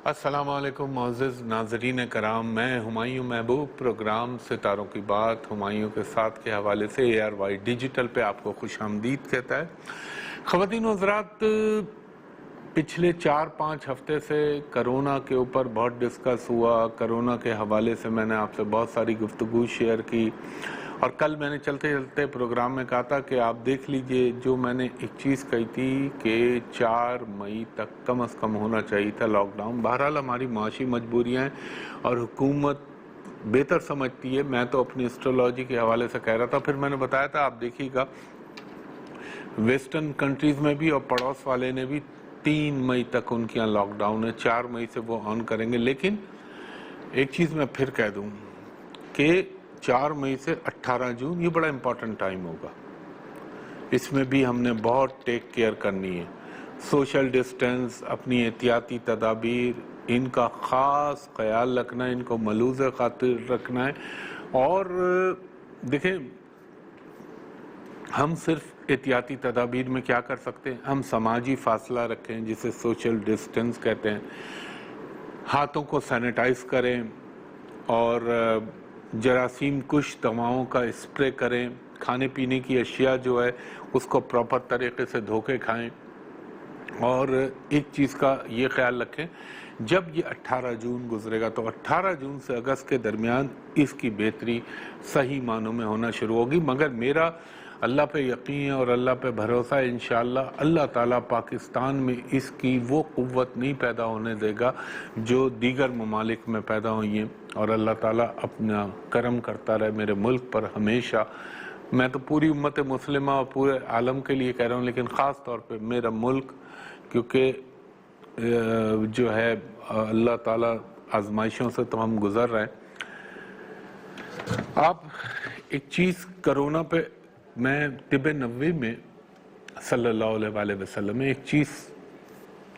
السلام علیکم معزز ناظرین کرام، میں ہمایوں محبوب پروگرام ستاروں کی بات ہمایوں کے ساتھ کے حوالے سے ARY ڈیجیٹل پہ آپ کو خوش آمدید کہتا ہے۔ خواتین و حضرات، پچھلے 4-5 ہفتے سے کرونا کے اوپر بہت ڈسکس ہوا۔ کرونا کے حوالے سے میں نے آپ سے بہت ساری گفتگو شیئر کی، اور کل میں نے چلتے چلتے پروگرام میں کہا تھا کہ آپ دیکھ لیجئے، جو میں نے ایک چیز کہی تھی کہ 4 مئی تک کم از کم ہونا چاہیے تھا لاک ڈاؤن۔ بہرحال ہماری معاشی مجبوریاں ہیں اور حکومت بہتر سمجھتی ہے۔ میں تو اپنی اسٹرالوجی کے حوالے سے کہہ رہا تھا، پھر میں نے بتایا تھا، آپ دیکھیے گا ویسٹرن کنٹریز میں بھی اور پڑوس والے نے بھی 3 مئی تک ان کے یہاں لاک ڈاؤن ہے، 4 مئی سے وہ آن کریں گے۔ لیکن ایک چیز میں پھر کہہ دوں کہ 4 مئی سے 18 جون یہ بڑا امپورٹنٹ ٹائم ہوگا۔ اس میں بھی ہم نے بہت ٹیک کیئر کرنی ہے۔ سوشل ڈسٹنس، اپنی احتیاطی تدابیر، ان کا خاص خیال رکھنا ہے، ان کو ملحوظ خاطر رکھنا ہے۔ اور دیکھیں، ہم صرف احتیاطی تدابیر میں کیا کر سکتے ہیں؟ ہم سماجی فاصلہ رکھیں، جسے سوشل ڈسٹنس کہتے ہیں، ہاتھوں کو سینیٹائز کریں، اور جراثیم کش دواؤں کا اسپرے کریں، کھانے پینے کی اشیاء جو ہے اس کو پراپر طریقے سے دھو کے کھائیں۔ اور ایک چیز کا یہ خیال رکھیں، جب یہ 18 جون گزرے گا تو 18 جون سے اگست کے درمیان اس کی بہتری صحیح معنوں میں ہونا شروع ہوگی۔ مگر میرا اللہ پہ یقین ہے اور اللہ پہ بھروسہ ہے، انشاءاللہ اللہ تعالیٰ پاکستان میں اس کی وہ قوت نہیں پیدا ہونے دے گا جو دیگر ممالک میں پیدا ہوئی ہیں، اور اللہ تعالیٰ اپنا کرم کرتا رہے میرے ملک پر ہمیشہ۔ میں تو پوری امت مسلمہ اور پورے عالم کے لیے کہہ رہا ہوں، لیکن خاص طور پہ میرا ملک، کیونکہ جو ہے اللہ تعالیٰ آزمائشوں سے تو ہم گزر رہے ہیں۔ آپ ایک چیز کرونا پہ، میں طب نبوی میں صلی اللہ علیہ وسلم میں ایک چیز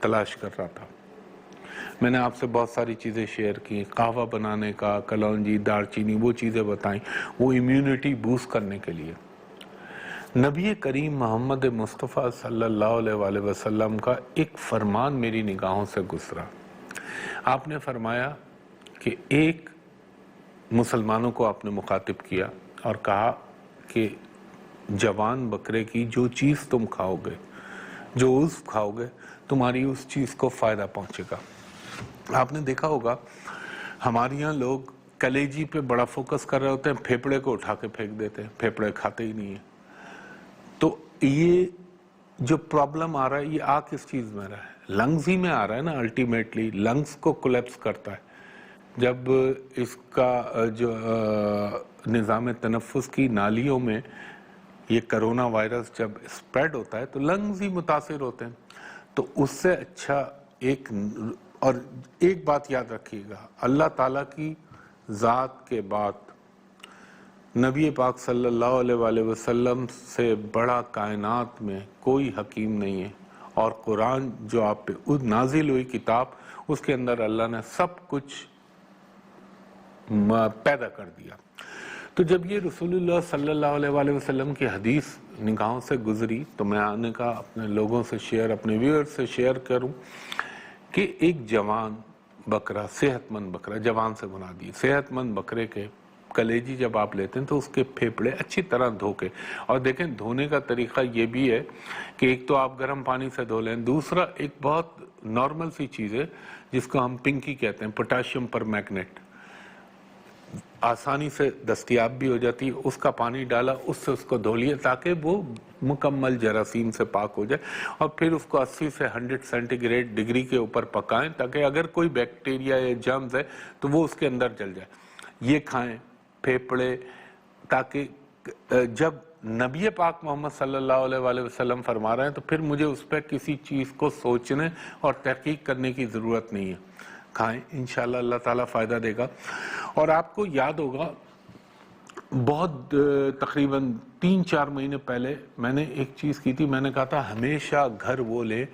تلاش کر رہا تھا۔ میں نے آپ سے بہت ساری چیزیں شیئر کی، قہوہ بنانے کا، کلونجی، دار چینی، وہ چیزیں بتائیں، وہ امیونٹی بوسٹ کرنے کے لیے۔ نبی کریم محمد مصطفیٰ صلی اللہ علیہ وسلم کا ایک فرمان میری نگاہوں سے گزرا۔ آپ نے فرمایا کہ ایک مسلمانوں کو آپ نے مخاطب کیا اور کہا کہ جوان بکرے کی جو چیز تم کھاؤ گے، جو عضو کھاؤ گے، تمہاری اس چیز کو فائدہ پہنچے گا۔ آپ نے دیکھا ہوگا ہمارے یہاں لوگ کلیجی پہ بڑا فوکس کر رہے ہوتے ہیں، پھیپڑے کو اٹھا کے پھینک دیتے ہیں، پھیپڑے کھاتے ہی نہیں ہیں۔ تو یہ جو پرابلم آ رہا ہے، یہ آ کس چیز میں رہا ہے؟ لنگز ہی میں آ رہا ہے نا۔ الٹیمیٹلی لنگز کو کولیپس کرتا ہے جب اس کا جو نظام تنفس کی نالیوں میں یہ کرونا وائرس جب اسپریڈ ہوتا ہے تو لنگز ہی متاثر ہوتے ہیں۔ تو اس سے اچھا اور ایک بات یاد رکھیے گا، اللہ تعالیٰ کی ذات کے بعد نبی پاک صلی اللہ علیہ وسلم سے بڑا کائنات میں کوئی حکیم نہیں ہے، اور قرآن جو آپ پہ نازل ہوئی کتاب، اس کے اندر اللہ نے سب کچھ پیدا کر دیا۔ تو جب یہ رسول اللہ صلی اللہ علیہ وسلم کی حدیث نگاہوں سے گزری تو میں آنے کا اپنے لوگوں سے شیئر، اپنے ویور سے شیئر کروں کہ ایک جوان بکرا، صحت مند بکرا، جوان سے بنا دی، صحت مند بکرے کے کلیجی جب آپ لیتے ہیں تو اس کے پھیپڑے اچھی طرح دھو کے، اور دیکھیں دھونے کا طریقہ یہ بھی ہے کہ ایک تو آپ گرم پانی سے دھو لیں، دوسرا ایک بہت نارمل سی چیز ہے جس کو ہم پنکی کہتے ہیں، پوٹاشیم پر میگنیٹ، آسانی سے دستیاب بھی ہو جاتی ہے، اس کا پانی ڈالا، اس سے اس کو دھو لیا تاکہ وہ مکمل جراثیم سے پاک ہو جائے، اور پھر اس کو 80 سے 100 سینٹی گریڈ ڈگری کے اوپر پکائیں تاکہ اگر کوئی بیکٹیریا یا جرمز ہے تو وہ اس کے اندر جل جائے۔ یہ کھائیں پھیپڑے، تاکہ جب نبی پاک محمد صلی اللہ علیہ وسلم فرما رہے ہیں تو پھر مجھے اس پہ کسی چیز کو سوچنے اور تحقیق کرنے کی ضرورت نہیں ہے۔ کھائیں، انشاءاللہ اللہ تعالیٰ فائدہ دے گا۔ اور آپ کو یاد ہوگا بہت تقریباً 3-4 مہینے پہلے میں نے ایک چیز کی تھی، میں نے کہا تھا ہمیشہ گھر وہ لے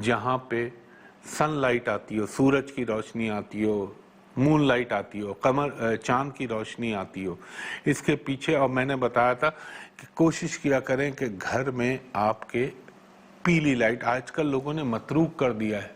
جہاں پہ سن لائٹ آتی ہو، سورج کی روشنی آتی ہو، مون لائٹ آتی ہو، چاند کی روشنی آتی ہو اس کے پیچھے۔ اور میں نے بتایا تھا کہ کوشش کیا کریں کہ گھر میں آپ کے پیلی لائٹ، آج کل لوگوں نے متروک کر دیا ہے،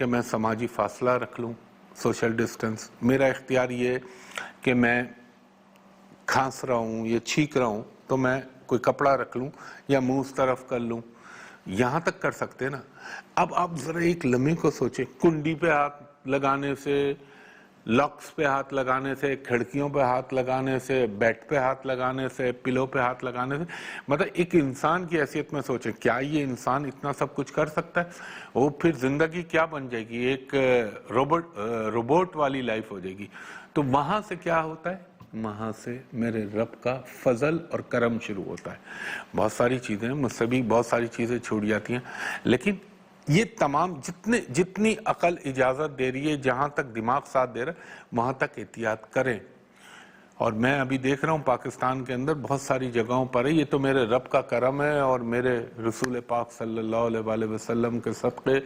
کہ میں سماجی فاصلہ رکھ لوں، سوشل ڈسٹنس. میرا اختیار یہ ہے کہ میں کھانس رہا ہوں یا چھینک رہا ہوں تو میں کوئی کپڑا رکھ لوں یا منہ اس طرف کر لوں. یہاں تک کر سکتے نا. اب آپ ذرا ایک لمحے کو سوچیں، کنڈی پہ ہاتھ لگانے سے، لاکس پہ ہاتھ لگانے سے، کھڑکیوں پہ ہاتھ لگانے سے، بیڈ پہ ہاتھ لگانے سے، پلو پہ ہاتھ لگانے سے، مطلب ایک انسان کی حیثیت میں سوچیں کیا یہ انسان اتنا سب کچھ کر سکتا ہے؟ وہ پھر زندگی کیا بن جائے گی؟ ایک روبوٹ والی لائف ہو جائے گی. تو وہاں سے کیا ہوتا ہے؟ وہاں سے میرے رب کا فضل اور کرم شروع ہوتا ہے. بہت ساری چیزیں مجھ سے بھی بہت ساری چیزیں چھوٹ جاتی ہیں، لیکن یہ تمام جتنی عقل اجازت دے رہی ہے، جہاں تک دماغ ساتھ دے رہا ہے وہاں تک احتیاط کریں. اور میں ابھی دیکھ رہا ہوں پاکستان کے اندر بہت ساری جگہوں پر ہے، یہ تو میرے رب کا کرم ہے اور میرے رسول پاک صلی اللہ علیہ وآلہ وسلم کے صدقے،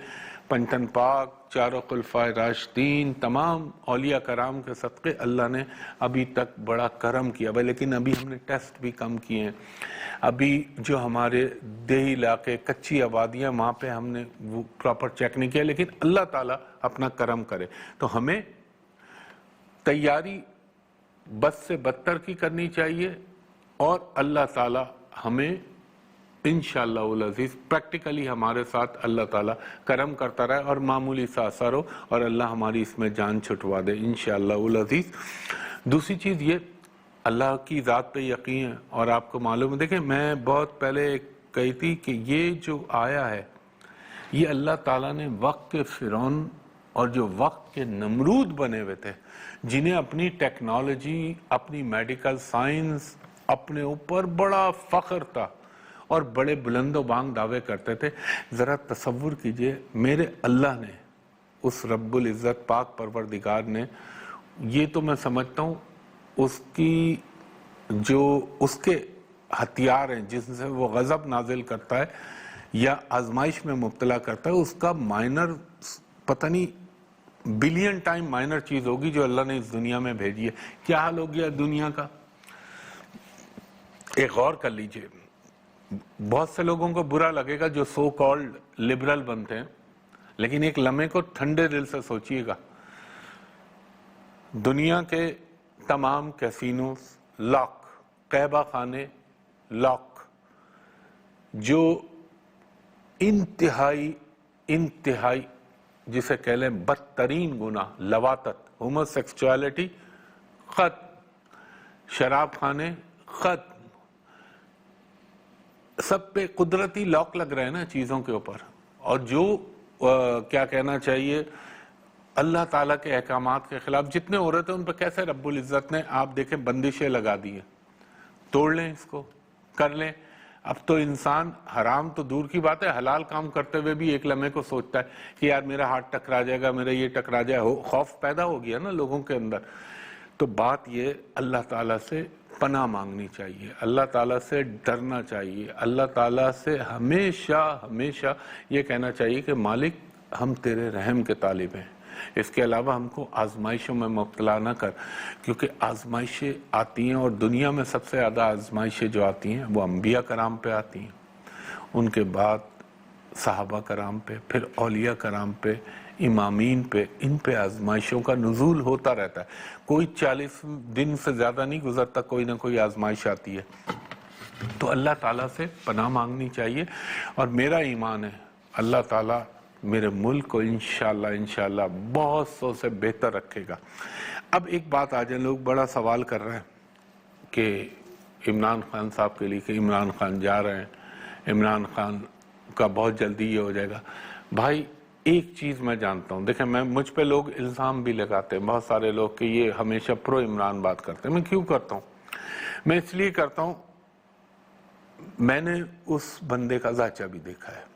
پنٹن پاک، چاروں خلفائے راشدین، تمام اولیاء کرام کے صدقے اللہ نے ابھی تک بڑا کرم کیا. لیکن ابھی ہم نے ٹیسٹ بھی کم کیے ہیں. ابھی جو ہمارے دیہی علاقے کچی آبادیاں وہاں پہ ہم نے وہ پراپر چیک نہیں کیا، لیکن اللہ تعالیٰ اپنا کرم کرے. تو ہمیں تیاری بد سے بدتر کی کرنی چاہیے اور اللہ تعالیٰ ہمیں انشاءاللہ العزیز پریکٹیکلی ہمارے ساتھ اللہ تعالیٰ کرم کرتا رہے اور معمولی سا اثر ہو اور اللہ ہماری اس میں جان چھٹوا دے انشاءاللہ العزیز. دوسری چیز یہ، اللہ کی ذات پہ یقین ہے. اور آپ کو معلوم ہے، دیکھیں میں بہت پہلے کہی تھی کہ یہ جو آیا ہے یہ اللہ تعالیٰ نے وقت کے فرعون اور جو وقت کے نمرود بنے ہوئے تھے، جنہیں اپنی ٹیکنالوجی، اپنی میڈیکل سائنس، اپنے اوپر بڑا فخر تھا اور بڑے بلند و بانگ دعوے کرتے تھے، ذرا تصور کیجئے میرے اللہ نے، اس رب العزت پاک پروردگار نے، یہ تو میں سمجھتا ہوں اس کی جو اس کے ہتھیار ہیں جس سے وہ غضب نازل کرتا ہے یا آزمائش میں مبتلا کرتا ہے، اس کا مائنر پتہ نہیں بلین ٹائم مائنر چیز ہوگی جو اللہ نے اس دنیا میں بھیجی ہے. کیا حال ہو گیا دنیا کا؟ ایک غور کر لیجئے. بہت سے لوگوں کو برا لگے گا جو سو کالڈ لبرل بنتے ہیں، لیکن ایک لمحے کو ٹھنڈے دل سے سوچئے گا، دنیا کے تمام کیسینوز لاک، قہبہ خانے لاک، جو انتہائی جسے کہہ لیں بدترین گناہ، لواطت، ہومو سیکسچوالٹی ختم، شراب خانے ختم، سب پہ قدرتی لاک لگ رہے ہیں نا چیزوں کے اوپر. اور جو کیا کہنا چاہیے، اللہ تعالیٰ کے احکامات کے خلاف جتنے ہو رہے تھے ان پہ کیسے رب العزت نے آپ دیکھیں بندشیں لگا دی ہیں. توڑ لیں اس کو، کر لیں. اب تو انسان حرام تو دور کی بات ہے، حلال کام کرتے ہوئے بھی ایک لمحے کو سوچتا ہے کہ یار میرا ہاتھ ٹکرا جائے گا، میرا یہ ٹکرا جائے، خوف پیدا ہو گیا نا لوگوں کے اندر. تو بات یہ اللہ تعالیٰ سے پناہ مانگنی چاہیے، اللہ تعالیٰ سے ڈرنا چاہیے، اللہ تعالیٰ سے ہمیشہ یہ کہنا چاہیے کہ مالک ہم تیرے رحم کے طالب ہیں. اس کے علاوہ ہم کو آزمائشوں میں مبتلا نہ کر، کیونکہ آزمائشیں آتی ہیں اور دنیا میں سب سے زیادہ آزمائشیں جو آتی ہیں وہ انبیاء کرام پہ آتی ہیں، ان کے بعد صحابہ کرام پہ، پھر اولیاء کرام پہ، امامین پہ. ان پہ آزمائشوں کا نزول ہوتا رہتا ہے. کوئی 40 دن سے زیادہ نہیں گزرتا کوئی نہ کوئی آزمائش آتی ہے. تو اللہ تعالیٰ سے پناہ مانگنی چاہیے. اور میرا ایمان ہے اللہ تعالیٰ میرے ملک کو انشاءاللہ بہت سو سے بہتر رکھے گا. اب ایک بات آ جائے، لوگ بڑا سوال کر رہے ہیں کہ عمران خان صاحب کے لیے کہ عمران خان جا رہے ہیں، عمران خان کا بہت جلدی یہ ہو جائے گا. بھائی ایک چیز میں جانتا ہوں، دیکھیں مجھ پہ لوگ الزام بھی لگاتے ہیں بہت سارے لوگ کہ یہ ہمیشہ پرو عمران بات کرتے ہیں. میں کیوں کرتا ہوں؟ میں اس لیے کرتا ہوں، میں نے اس بندے کا ذائچہ بھی دیکھا ہے.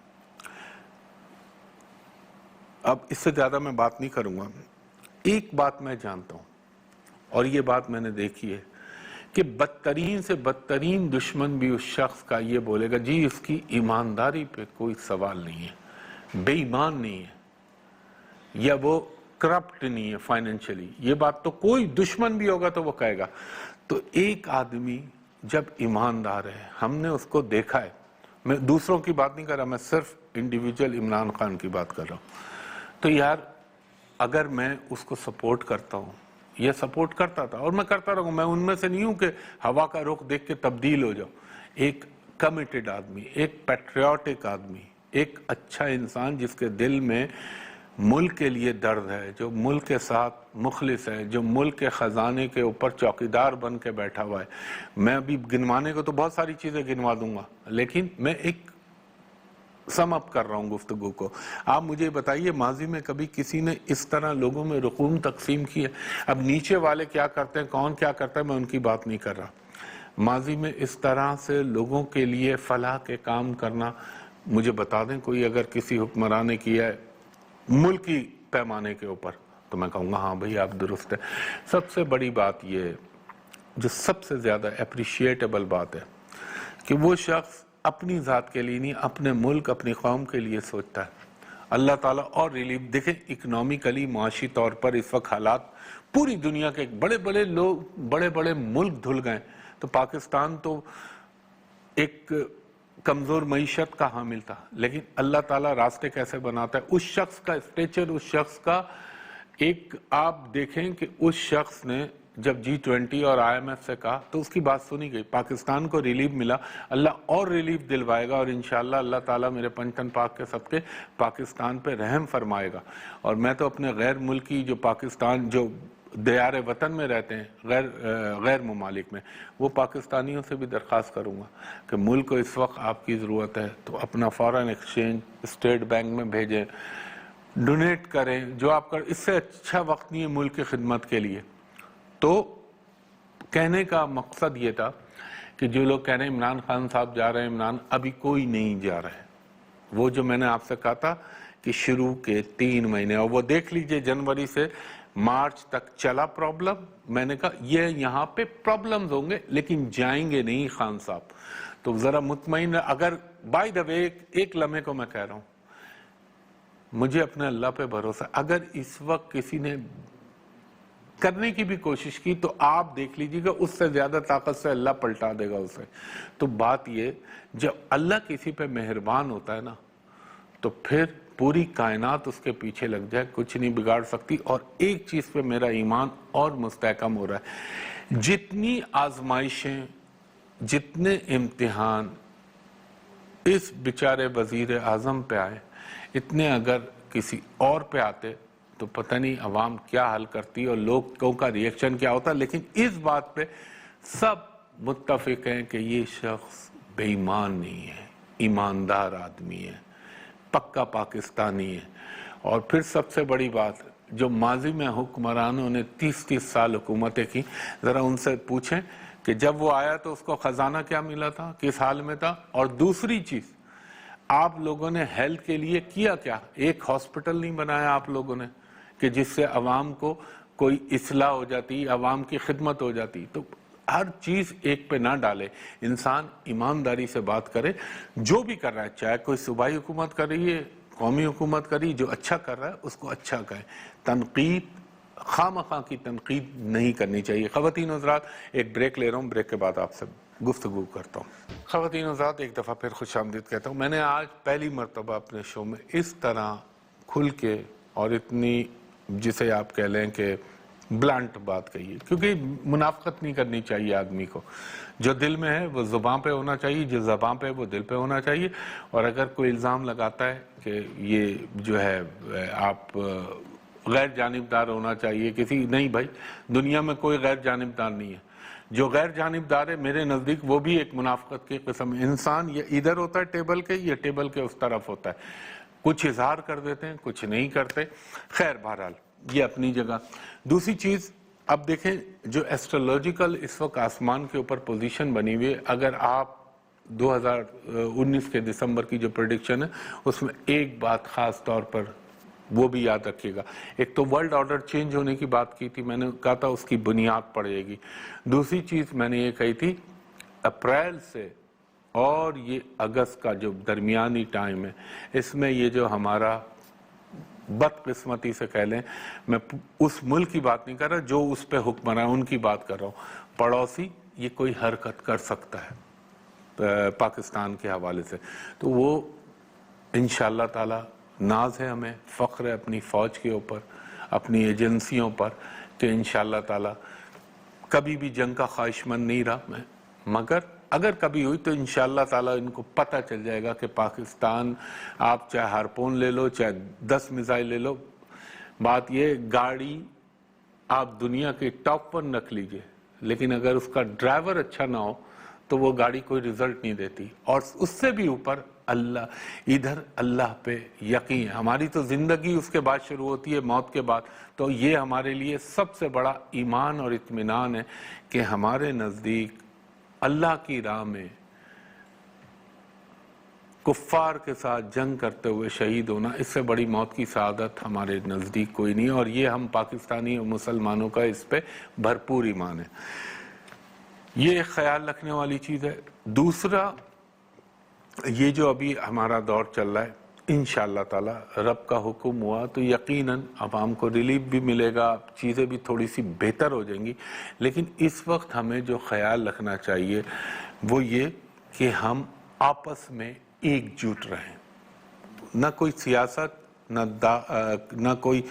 اب اس سے زیادہ میں بات نہیں کروں گا. ایک بات میں جانتا ہوں اور یہ بات میں نے دیکھی ہے کہ بدترین سے بدترین دشمن بھی اس شخص کا یہ بولے گا جی اس کی ایمانداری پہ کوئی سوال نہیں ہے، بے ایمان نہیں ہے یا وہ کرپٹ نہیں ہے فائنینشلی. یہ بات تو کوئی دشمن بھی ہوگا تو وہ کہے گا. تو ایک آدمی جب ایماندار ہے، ہم نے اس کو دیکھا ہے، میں دوسروں کی بات نہیں کر رہا، میں صرف انڈیویجول عمران خان کی بات کر رہا ہوں. تو یار اگر میں اس کو سپورٹ کرتا ہوں، یہ سپورٹ کرتا تھا اور میں کرتا رہوں، میں ان میں سے نہیں ہوں کہ ہوا کا رخ دیکھ کے تبدیل ہو جاؤں. ایک کمیٹڈ آدمی، ایک پیٹریوٹک آدمی، ایک اچھا انسان جس کے دل میں ملک کے لیے درد ہے، جو ملک کے ساتھ مخلص ہے، جو ملک کے خزانے کے اوپر چوکیدار بن کے بیٹھا ہوا ہے. میں ابھی گنوانے کو تو بہت ساری چیزیں گنوا دوں گا، لیکن میں ایک سم اپ کر رہا ہوں گفتگو کو. آپ مجھے بتائیے ماضی میں کبھی کسی نے اس طرح لوگوں میں رقوم تقسیم کی ہے؟ اب نیچے والے کیا کرتے ہیں، کون کیا کرتا ہے، میں ان کی بات نہیں کر رہا. ماضی میں اس طرح سے لوگوں کے لیے فلاح کے کام کرنا مجھے بتا دیں کوئی اگر کسی حکمران نے کیا ہے ملکی پیمانے کے اوپر، تو میں کہوں گا ہاں بھئی آپ درست ہے. سب سے بڑی بات یہ ہے، جو سب سے زیادہ اپریشیٹیبل بات ہے، کہ وہ شخص اپنی ذات کے لیے نہیں، اپنے ملک اپنی قوم کے لیے سوچتا ہے. اللہ تعالیٰ اور ریلیف دیکھیں، اکنومیکلی معاشی طور پر اس وقت حالات پوری دنیا کے بڑے بڑے لوگ، بڑے بڑے ملک دھل گئے، تو پاکستان تو ایک کمزور معیشت کا حامل تھا، لیکن اللہ تعالیٰ راستے کیسے بناتا ہے. اس شخص کا اسٹیچر، اس شخص کا ایک آپ دیکھیں کہ اس شخص نے جب G20 اور IMF سے کہا تو اس کی بات سنی گئی، پاکستان کو ریلیف ملا، اللہ اور ریلیف دلوائے گا، اور انشاءاللہ اللہ تعالیٰ میرے پنجتن پاک کے صدقے پاکستان پہ رحم فرمائے گا. اور میں تو اپنے غیر ملکی جو پاکستان جو دیار وطن میں رہتے ہیں، غیر ممالک میں، وہ پاکستانیوں سے بھی درخواست کروں گا کہ ملک کو اس وقت آپ کی ضرورت ہے تو اپنا فارن ایکسچینج اسٹیٹ بینک میں بھیجیں، ڈونیٹ کریں، جو آپ کر، اس سے اچھا وقت نہیں ہے ملک کی خدمت کے لیے. تو کہنے کا مقصد یہ تھا کہ جو لوگ کہہ رہے ہیں عمران خان صاحب جا رہے ہیں، عمران ابھی کوئی نہیں جا رہا ہے. وہ جو میں نے آپ سے کہا تھا کہ شروع کے 3 مہینے، اور وہ دیکھ لیجئے جنوری سے مارچ تک چلا پرابلم، میں نے کہا یہ یہاں پہ پرابلمز ہوں گے لیکن جائیں گے نہیں خان صاحب. تو ذرا مطمئن، اگر بائی دا وے ایک لمحے کو میں کہہ رہا ہوں، مجھے اپنے اللہ پہ بھروسہ، اگر اس وقت کسی نے کرنے کی بھی کوشش کی تو آپ دیکھ لیجیے گا اس سے زیادہ طاقت سے اللہ پلٹا دے گا اسے. تو بات یہ، جب اللہ کسی پہ مہربان ہوتا ہے نا، تو پھر پوری کائنات اس کے پیچھے لگ جائے کچھ نہیں بگاڑ سکتی. اور ایک چیز پہ میرا ایمان اور مستحکم ہو رہا ہے، جتنی آزمائشیں، جتنے امتحان اس بیچارے وزیر اعظم پہ آئے، اتنے اگر کسی اور پہ آتے تو پتہ نہیں عوام کیا حل کرتی اور لوگوں کا ریئیکشن کیا ہوتا. لیکن اس بات پہ سب متفق ہیں کہ یہ شخص بے ایمان نہیں ہے، ایماندار آدمی ہے، پکا پاکستانی ہے. اور پھر سب سے بڑی بات، جو ماضی میں حکمرانوں نے 30 سال حکومتیں کی، ذرا ان سے پوچھیں کہ جب وہ آیا تو اس کو خزانہ کیا ملا تھا، کس حال میں تھا. اور دوسری چیز، آپ لوگوں نے ہیلتھ کے لیے کیا کیا؟ ایک ہاسپٹل نہیں بنایا آپ لوگوں نے کہ جس سے عوام کو کوئی اصلاح ہو جاتی، عوام کی خدمت ہو جاتی. تو ہر چیز ایک پہ نہ ڈالے، انسان ایمانداری سے بات کرے. جو بھی کر رہا ہے، چاہے کوئی صوبائی حکومت کر رہی ہے، قومی حکومت کر رہی ہے، جو اچھا کر رہا ہے اس کو اچھا کہے. تنقید، خواہ مخواہ کی تنقید نہیں کرنی چاہیے. خواتین حضرات، ایک بریک لے رہا ہوں، بریک کے بعد آپ سے گفتگو کرتا ہوں. خواتین حضرات، ایک دفعہ پھر خوش آمدید کہتا ہوں. میں نے آج پہلی مرتبہ اپنے شو میں اس طرح کھل کے اور اتنی، جسے آپ کہہ لیں کہ بلانٹ بات کہیے، کیونکہ منافقت نہیں کرنی چاہیے آدمی کو. جو دل میں ہے وہ زبان پہ ہونا چاہیے، جو زبان پہ وہ دل پہ ہونا چاہیے. اور اگر کوئی الزام لگاتا ہے کہ یہ جو ہے آپ غیر جانبدار ہونا چاہیے کسی، نہیں بھائی، دنیا میں کوئی غیر جانبدار نہیں ہے. جو غیر جانبدار ہے میرے نزدیک وہ بھی ایک منافقت کی قسم. انسان یہ ادھر ہوتا ہے ٹیبل کے، یہ ٹیبل کے اس طرف ہوتا ہے. کچھ اظہار کر دیتے ہیں، کچھ نہیں کرتے. خیر، بہرحال یہ اپنی جگہ. دوسری چیز، اب دیکھیں جو ایسٹرولوجیکل اس وقت آسمان کے اوپر پوزیشن بنی ہوئی ہے، اگر آپ 2019 کے دسمبر کی جو پریڈکشن ہے اس میں ایک بات خاص طور پر وہ بھی یاد رکھیے گا. ایک تو ورلڈ آرڈر چینج ہونے کی بات کی تھی میں نے، کہا تھا اس کی بنیاد پڑے گی. دوسری چیز میں نے یہ کہی تھی، اپریل سے اور یہ اگست کا جو درمیانی ٹائم ہے، اس میں یہ جو ہمارا بدقسمتی سے کہہ لیں، میں اس ملک کی بات نہیں کر رہا جو اس پہ حکمراں ان کی بات کر رہا ہوں، پڑوسی یہ کوئی حرکت کر سکتا ہے پاکستان کے حوالے سے. تو وہ انشاءاللہ تعالی ناز ہے، ہمیں فخر ہے اپنی فوج کے اوپر، اپنی ایجنسیوں پر، کہ انشاءاللہ تعالی کبھی بھی جنگ کا خواہش مند نہیں رہا میں، مگر اگر کبھی ہوئی تو انشاءاللہ تعالی ان کو پتہ چل جائے گا کہ پاکستان، آپ چاہے ہارپون لے لو، چاہے 10 میزائل لے لو، بات یہ گاڑی آپ دنیا کے ٹاپ پر رکھ لیجئے، لیکن اگر اس کا ڈرائیور اچھا نہ ہو تو وہ گاڑی کوئی رزلٹ نہیں دیتی، اور اس سے بھی اوپر اللہ پہ یقین ہے۔ ہماری تو زندگی اس کے بعد شروع ہوتی ہے، موت کے بعد، تو یہ ہمارے لیے سب سے بڑا ایمان اور اطمینان ہے کہ ہمارے نزدیک اللہ کی راہ میں کفار کے ساتھ جنگ کرتے ہوئے شہید ہونا، اس سے بڑی موت کی سعادت ہمارے نزدیک کوئی نہیں، اور یہ ہم پاکستانی اور مسلمانوں کا اس پہ بھرپور ایمان ہے۔ یہ ایک خیال رکھنے والی چیز ہے۔ دوسرا، یہ جو ابھی ہمارا دور چل رہا ہے، انشاءاللہ تعالی رب کا حکم ہوا تو یقیناً عوام کو ریلیف بھی ملے گا، چیزیں بھی تھوڑی سی بہتر ہو جائیں گی، لیکن اس وقت ہمیں جو خیال رکھنا چاہیے وہ یہ کہ ہم آپس میں ایک جٹ رہیں، نہ کوئی سیاست، نہ کوئی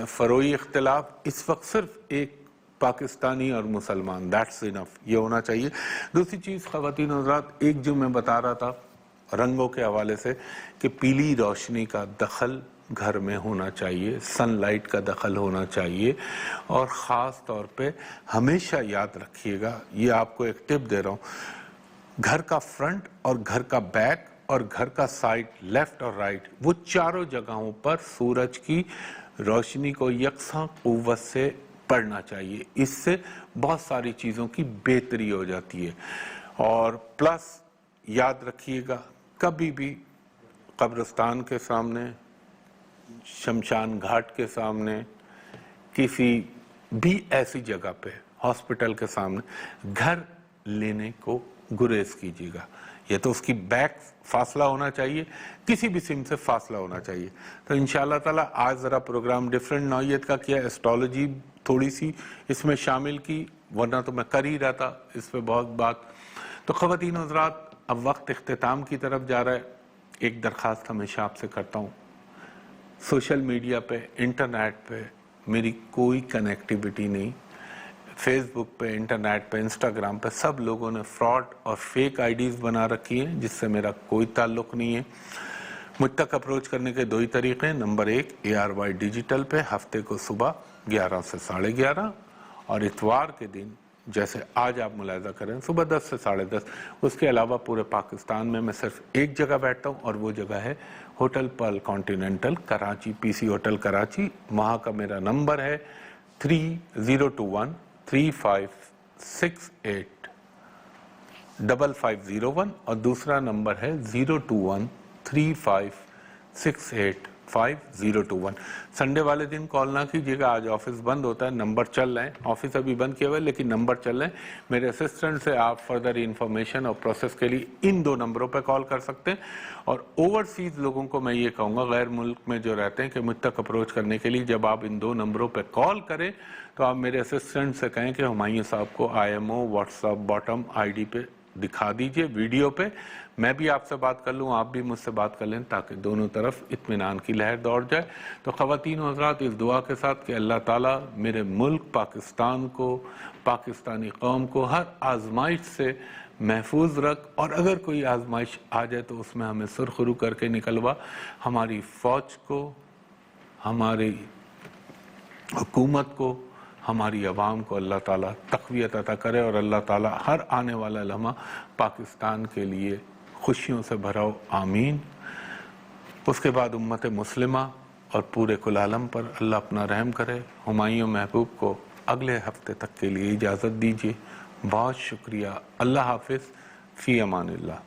فروئی اختلاف، اس وقت صرف ایک پاکستانی اور مسلمان، that's enough، یہ ہونا چاہیے۔ دوسری چیز خواتین و حضرات، ایک جو میں بتا رہا تھا رنگوں کے حوالے سے، کہ پیلی روشنی کا دخل گھر میں ہونا چاہیے، سن لائٹ کا دخل ہونا چاہیے، اور خاص طور پہ ہمیشہ یاد رکھیے گا، یہ آپ کو ایک ٹپ دے رہا ہوں، گھر کا فرنٹ اور گھر کا بیک اور گھر کا سائڈ، لیفٹ اور رائٹ، وہ چاروں جگہوں پر سورج کی روشنی کو یکساں قوت سے پڑھنا چاہیے، اس سے بہت ساری چیزوں کی بہتری ہو جاتی ہے۔ اور پلس یاد رکھیے گا، کبھی بھی قبرستان کے سامنے، شمشان گھاٹ کے سامنے، کسی بھی ایسی جگہ پہ، ہاسپٹل کے سامنے گھر لینے کو گریز کیجیے گا، یہ تو اس کی بیک فاصلہ ہونا چاہیے، کسی بھی سم سے فاصلہ ہونا چاہیے۔ تو انشاءاللہ تعالی آج ذرا پروگرام ڈیفرنٹ نوعیت کا کیا، ایسٹرالوجی تھوڑی سی اس میں شامل کی، ورنہ تو میں کر ہی رہا تھا اس پہ بہت بات۔ تو خواتین و حضرات، اب وقت اختتام کی طرف جا رہا ہے۔ ایک درخواست ہمیشہ آپ سے کرتا ہوں، سوشل میڈیا پہ، انٹرنیٹ پہ میری کوئی کنیکٹیویٹی نہیں، فیس بک پہ، انٹرنیٹ پہ، انسٹاگرام پہ سب لوگوں نے فراڈ اور فیک آئی ڈیز بنا رکھی ہیں، جس سے میرا کوئی تعلق نہیں ہے۔ مجھ تک اپروچ کرنے کے دو ہی طریقے ہیں، نمبر 1 ARY ڈیجیٹل پہ، ہفتے کو صبح 11 سے 11:30، اور اتوار کے دن جیسے آج آپ ملاحظہ کریں صبح 10 سے 10:30۔ اس کے علاوہ پورے پاکستان میں صرف ایک جگہ بیٹھتا ہوں، اور وہ جگہ ہے hotel Pearl continental Karachi, PC hotel Karachi. وہاں کا میرا نمبر ہے 3021-3568-5501، اور دوسرا نمبر ہے 021-3568-5021۔ سنڈے والے دن کال نہ کیجیے گا، آج آفس بند ہوتا ہے، نمبر چل رہے ہیں، آفس ابھی بند کیا ہوا ہے لیکن نمبر چل رہے ہیں۔ میرے اسسٹنٹ سے آپ فردر انفارمیشن اور پروسیس کے لیے ان 2 نمبروں پہ کال کر سکتے ہیں۔ اور اوورسیز لوگوں کو میں یہ کہوں گا، غیر ملک میں جو رہتے ہیں، کہ مجھ تک اپروچ کرنے کے لیے جب آپ ان 2 نمبروں پہ کال کریں تو آپ میرے اسسٹنٹ سے کہیں کہ ہمایوں صاحب کو IMO what's app bottom ID پہ دکھا دیجئے، ویڈیو پہ، میں بھی آپ سے بات کر لوں، آپ بھی مجھ سے بات کر لیں، تاکہ دونوں طرف اطمینان کی لہر دوڑ جائے۔ تو خواتین و حضرات، اس دعا کے ساتھ کہ اللہ تعالیٰ میرے ملک پاکستان کو، پاکستانی قوم کو ہر آزمائش سے محفوظ رکھ، اور اگر کوئی آزمائش آ جائے تو اس میں ہمیں سرخرو کر کے نکلوا، ہماری فوج کو، ہماری حکومت کو، ہماری عوام کو اللہ تعالیٰ تقویت عطا کرے، اور اللہ تعالیٰ ہر آنے والا لمحہ پاکستان کے لیے خوشیوں سے بھرا ہو، آمین۔ اس کے بعد امت مسلمہ اور پورے کل عالم پر اللہ اپنا رحم کرے۔ ہمایوں محبوب کو اگلے ہفتے تک کے لیے اجازت دیجیے، بہت شکریہ، اللہ حافظ، فی امان اللہ۔